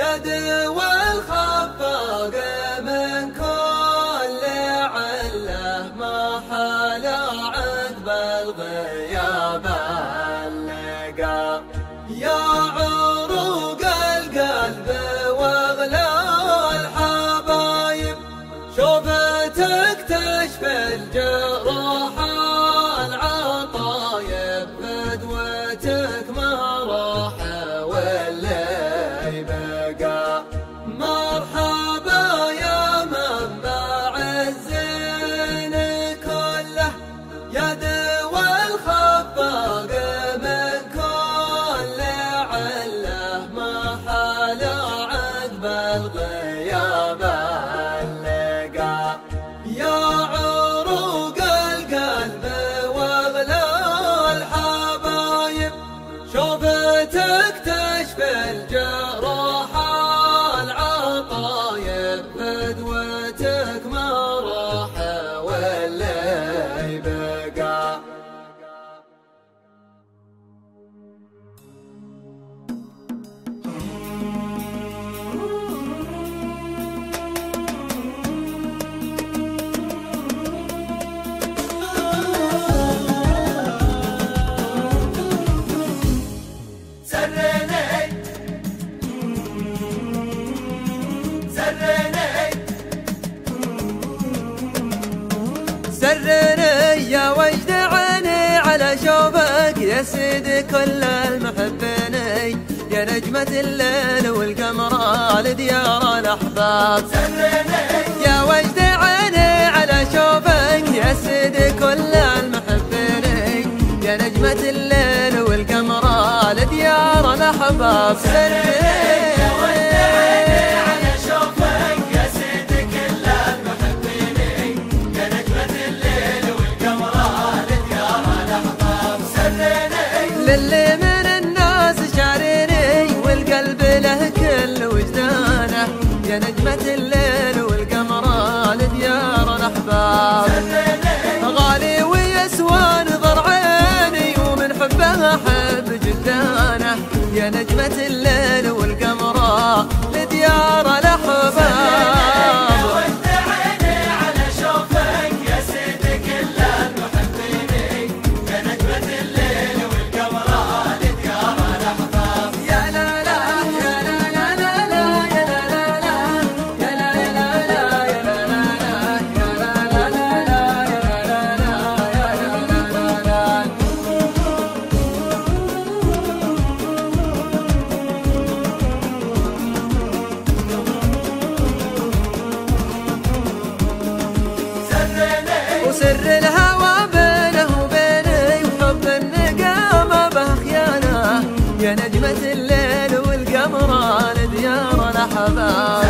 يا دوا الخفاق من كل عله ما حلا عقب الغياب اللقى يا عروق القلب واغلى الحبايب شوفتك تشفي الجراح العطايب فدوتك ما راح واللي بقى مرحبا يا منبع الزين كله يا دوا الخفاق من كل عله ما حلا عقب الغياب اللقى يا عروق القلب واغلى الحبايب شوفتك تشفي الجراح العطايب فدوتك ما راح واللي بقى سرني يا وجد عيني على شوفك يا سيدي كل المحبيني يا نجمة الليل والقمر لديار الأحباب سرني يا وجد عيني على شوفك يا سيدي كل المحبيني يا نجمة الليل والقمر لديار الأحباب سرني للي من الناس شعريني والقلب له كل وجدانه يا نجمة الليل والقمر لديار الأحباب غالي ويسوى نظر عيني ومن حبه أحب جدانه يا نجمة الليل والقمر لديار الأحباب وسر الهوى بينه وبيني وحب النقامة به خيانة يا نجمة الليل والقمر لديار الأحباب